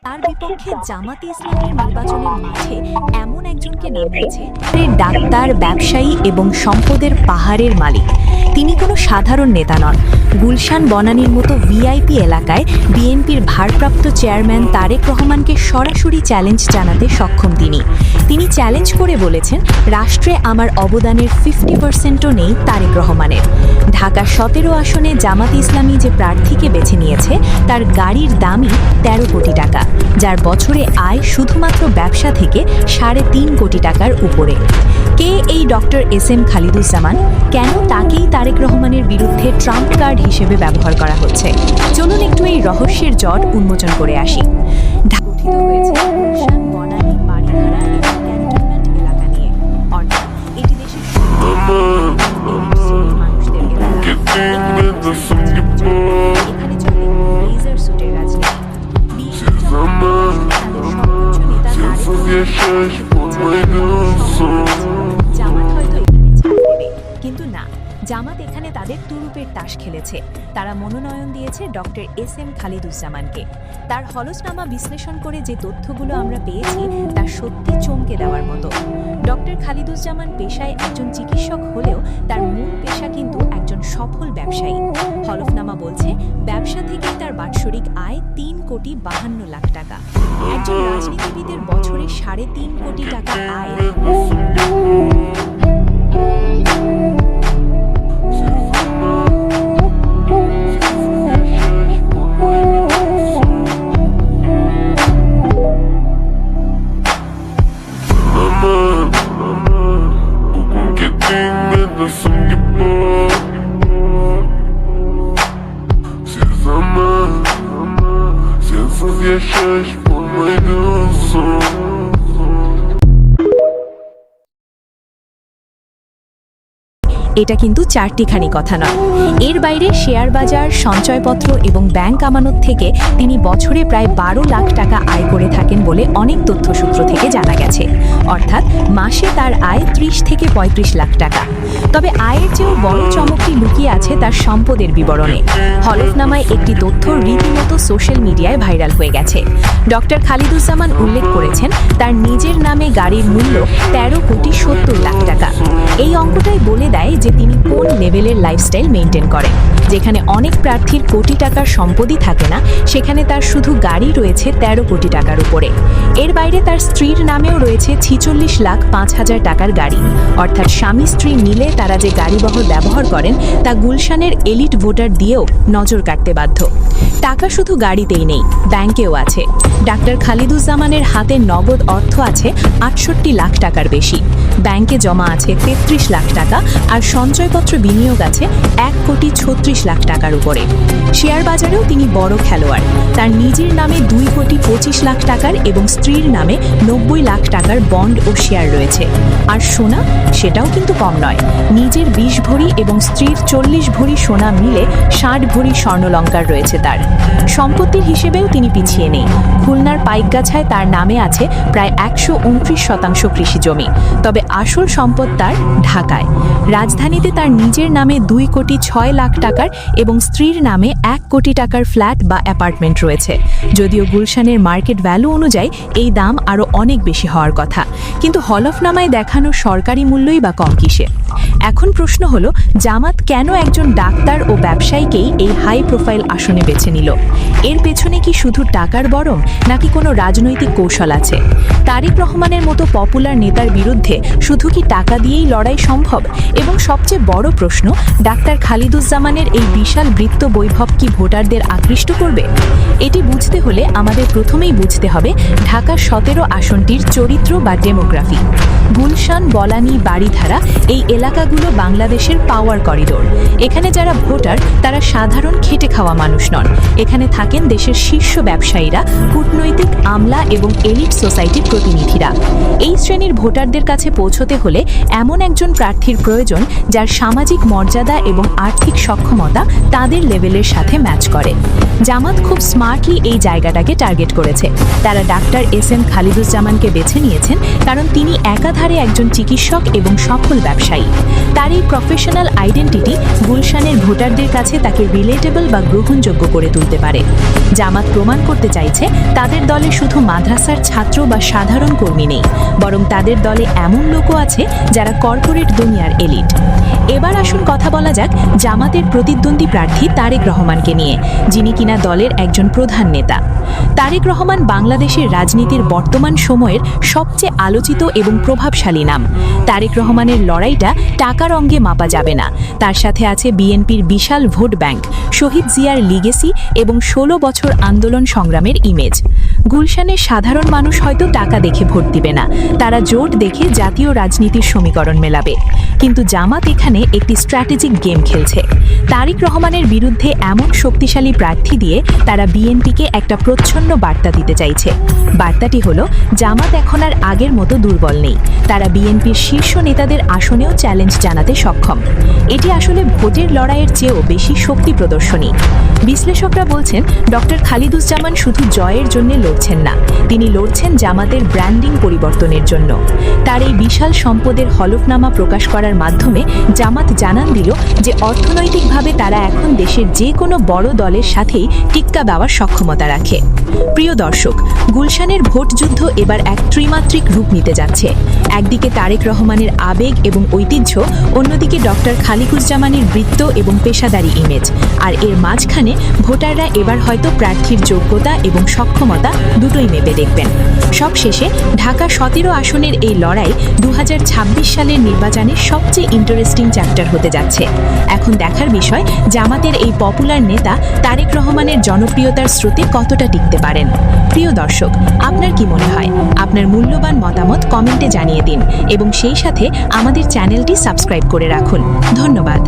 তার বিপক্ষে জামাতে ইসলামীর নির্বাচনের মাঠে এমন একজনকে নামিয়েছে ডাক্তার, ব্যবসায়ী এবং সম্পদের পাহাড়ের মালিক। তিনি কোনো সাধারণ নেতা নন। গুলশান বনানীর মতো ভিআইপি এলাকায় বিএনপির ভারপ্রাপ্ত চেয়ারম্যান তারেক রহমানকে সরাসরি চ্যালেঞ্জ জানাতে সক্ষম তিনি চ্যালেঞ্জ করে বলেছেন, রাষ্ট্রে আমার অবদানের 50%ও নেই তারেক রহমানের। ঢাকা 17 আসনে জামাতে ইসলামী যে প্রার্থীকে বেছে নিয়েছে তার গাড়ির দামই 13 কোটি টাকা, যার বছরে আয় শুধুমাত্র ব্যবসা থেকে 3.5 কোটি টাকার উপরে। কে এই ডক্টর এস.এম. খালিদুজ্জামান? কেন তাকেই তারেক রহমানের বিরুদ্ধে ট্রাম্প কার্ড হিসেবে ব্যবহার করা হচ্ছে? চলুন একটু এই রহস্যের জট উন্মোচন করে আসি। গঠিত হয়েছে গুলশান, বনানী, বাড়িধারা এবং ক্যান্টনমেন্ট এলাকা নিয়ে, অর্থাৎ এটি দেশের মানুষদের এলাকা। এখানে চলে লেজার সুটের রাজনীতি। জামাত হয়তো এখানে ছাড় দেবে, কিন্তু না, জামাত এখানে তাদের তুরুপের তাস খেলেছে। তারা মনোনয়ন দিয়েছে ডক্টর এস.এম. খালিদুজ্জামানকে। তার হলফনামা বিশ্লেষণ করে যে তথ্যগুলো আমরা পেয়েছি তা সত্যি চমকে দেওয়ার মতো। ডক্টর খালিদুজ্জামান পেশায় একজন চিকিৎসক হলেও তার মূল পেশা কিন্তু একজন সফল ব্যবসায়ী। হলফনামা বলছে ব্যবসা থেকেই তার বাৎসরিক আয় 3,52 লাখ টাকা। একজন রাজনীতিবিদের বছরে 3.5 কোটি টাকা আয় এটা কিন্তু চারটিখানি কথা নয়। এর বাইরে শেয়ার বাজার, সঞ্চয়পত্র এবং ব্যাংক আমানত থেকে তিনি বছরে প্রায় 12 লাখ টাকা আয় করে থাকেন বলে অনেক তথ্যসূত্র থেকে জানা গেছে। অর্থাৎ মাসে তার আয় 30 থেকে 35 লাখ টাকা। তবে আয়ের চেয়েও বড় চমকটি লুকিয়ে আছে তার সম্পদের বিবরণে। হলফনামায় একটি তথ্য রীতিমতো সোশ্যাল মিডিয়ায় ভাইরাল হয়ে গেছে। ডক্টর খালিদুজ্জামান উল্লেখ করেছেন তার নিজের নামে গাড়ির মূল্য 13,70 লাখ টাকা। এই অঙ্কটাই বলে দেয় যে তিনি কোন লেভেলের লাইফস্টাইল মেনটেন করেন। যেখানে অনেক প্রার্থীর কোটি টাকার সম্পদই থাকে না, সেখানে তার শুধু গাড়ি রয়েছে 13 কোটি টাকার উপরে। এর বাইরে তার স্ত্রীর নামেও রয়েছে 46,05,000 টাকার গাড়ি। অর্থাৎ স্বামী স্ত্রী মিলে তারা যে গাড়িবহর ব্যবহার করেন তা গুলশানের এলিট ভোটার দিয়েও নজর কাটতে বাধ্য। টাকা শুধু গাড়িতেই নেই, ব্যাংকেও আছে। ডাক্তার খালিদুজ্জামানের হাতে নগদ অর্থ আছে 68 লাখ টাকার বেশি। ব্যাংকে জমা আছে 33 লাখ টাকা, আর সঞ্চয়পত্র বিনিয়োগ আছে 1,36 লাখ টাকার উপরে। শেয়ার বাজারেও তিনি বড় খেলোয়াড়। তার নিজের নামে 2,25 লাখ টাকার এবং স্ত্রীর নামে 90 লাখ টাকার বন্ড ও শেয়ার রয়েছে। আর সোনা, সেটাও কিন্তু কম নয়। নিজের 20 ভরি এবং স্ত্রীর 40 ভরি সোনা মিলে 60 ভরি স্বর্ণলঙ্কার রয়েছে তার। সম্পত্তির হিসেবেও তিনি পিছিয়ে নেই। খুলনার পাইকগাছায় তার নামে আছে প্রায় 129% কৃষি জমি। তবে আসল সম্পদ তার ঢাকায়। রাজধানীতে তার নিজের নামে 2,06 লাখ টাকার এবং স্ত্রীর নামে 1 কোটি টাকার ফ্ল্যাট বা অ্যাপার্টমেন্ট রয়েছে। যদিও গুলশানের মার্কেট ভ্যালু অনুযায়ী এই দাম আরও অনেক বেশি হওয়ার কথা, কিন্তু হলফনামায় দেখানো সরকারি মূল্যই বা কম কিসে? এখন প্রশ্ন হলো, জামাত কেন একজন ডাক্তার ও ব্যবসায়ীকেই এই হাই প্রোফাইল আসনে বেছে নিল? এর পেছনে কি শুধু টাকার বরং, নাকি কোনো রাজনৈতিক কৌশল আছে? তারেক রহমানের মতো পপুলার নেতার বিরুদ্ধে শুধু কি টাকা দিয়েই লড়াই সম্ভব? এবং সবচেয়ে বড় প্রশ্ন, ডাক্তার খালিদুজ্জামানের এই বিশাল বৃত্ত বৈভব কি ভোটারদের আকৃষ্ট করবে? এটি বুঝতে হলে আমাদের প্রথমেই বুঝতে হবে ঢাকা 17 আসনটির চরিত্র বা ডেমোগ্রাফি। গুলশান, বনানী, বাড়িধারা এই এলাকাগুলো বাংলাদেশের পাওয়ার করিডোর। এখানে যারা ভোটার তারা সাধারণ খেটে খাওয়া মানুষ নন। এখানে থাকেন দেশের শীর্ষ ব্যবসায়ীরা, কূটনৈতিক, আমলা এবং এলিট সোসাইটির প্রতিনিধিরা। এই শ্রেণীর ভোটারদের কাছে পৌঁছতে হলে এমন একজন প্রার্থীর প্রয়োজন যার সামাজিক মর্যাদা এবং আর্থিক সক্ষমতা তাদের লেভেলের সাথে ম্যাচ করে। জামাত খুব স্মার্টলি এই জায়গাটাকে টার্গেট করেছে। তারা ডাক্তার এস.এম. খালিদুজ্জামানকে বেছে নিয়েছেন কারণ তিনি একাধারে একজন চিকিৎসক এবং সফল ব্যবসায়ী। তার এই প্রফেশনাল আইডেন্টিটি গুলশানের ভোটারদের কাছে তাকে রিলেটেবল বা গ্রহণযোগ্য করে তুলতে পারে। জামাত প্রমাণ করতে চাইছে তাদের দলে শুধু মাদ্রাসার ছাত্র বা সাধারণ কর্মী নেই, বরং তাদের দলে এমন লোকও আছে যারা কর্পোরেট দুনিয়ার এলিট। এবার আসুন কথা বলা যাক জামাতের প্রতিদ্বন্দ্বী প্রার্থী তারেক রহমানকে নিয়ে, যিনি কিনা দলের একজন প্রধান নেতা। তারেক রহমান বাংলাদেশের রাজনীতির বর্তমান সময়ের সবচেয়ে আলোচিত এবং প্রভাবশালী নাম। তারেক রহমানের লড়াইটা টাকার অঙ্গে মাপা যাবে না। তার সাথে আছে বিএনপির বিশাল ভোট ব্যাংক, শহীদ জিয়ার লিগেসি এবং 16 বছর আন্দোলন সংগ্রামের ইমেজ। গুলশানের সাধারণ মানুষ হয়তো টাকা দেখে ভোট দিবে না, তারা জোট দেখে জাতীয় রাজনীতির সমীকরণ মেলাবে। কিন্তু জামাত এখানে একটি স্ট্র্যাটেজিক গেম খেলছে। তারেক রহমানের বিরুদ্ধে এমন শক্তিশালী প্রার্থী দিয়ে তারা বিএনপিকে একটা প্রচ্ছন্ন বার্তা দিতে চাইছে। বার্তাটি হলো জামাত এখন আর আগের মতো দুর্বল নেই, তারা বিএনপির শীর্ষ নেতাদের আসনেও চ্যালেঞ্জ জানাতে সক্ষম। এটি আসলে ভোটের লড়াইয়ের চেয়েও বেশি শক্তি প্রদর্শনী। বিশ্লেষকরা বলছেন ডক্টর খালিদুজ্জামান শুধু জয়ের জন্য লড়ছেন না, তিনি লড়ছেন জামাতের ব্র্যান্ডিং পরিবর্তনের জন্য। তার এই বিশাল সম্পদের হলফনামা প্রকাশ করার মাধ্যমে জামাত জানান দিল যে অর্থনৈতিকভাবে তারা এখন দেশের যে কোনো বড় দলের সাথেই টিক্কা দেওয়ার সক্ষমতা রাখে। প্রিয় দর্শক, গুলশানের ভোটযুদ্ধ এবার এক ত্রিমাত্রিক রূপ নিতে যাচ্ছে। একদিকে তারেক রহমানের আবেগ এবং ঐতিহ্য, অন্যদিকে ডক্টর খালিকুজ্জামানের বৃত্ত এবং পেশাদারি ইমেজ, আর এর মাঝখানে ভোটাররা এবার হয়তো প্রার্থীর যোগ্যতা এবং সক্ষমতা দুটোই মেপে দেখবেন। সবশেষে ঢাকা 17 আসনের এই লড়াই 2026 সালের নির্বাচনের সবচেয়ে ইন্টারেস্টিং চ্যাপ্টার হতে যাচ্ছে। এখন দেখার বিষয় জামাতের এই পপুলার নেতা তারেক রহমানের জনপ্রিয়তার স্রোতে কতটা টিকতে পারেন। প্রিয় দর্শক, আপনার কি মনে হয়? আপনার মূল্যবান মতামত কমেন্টে জানিয়ে দিন এবং সেই সাথে আমাদের চ্যানেলটি সাবস্ক্রাইব করে রাখুন। ধন্যবাদ।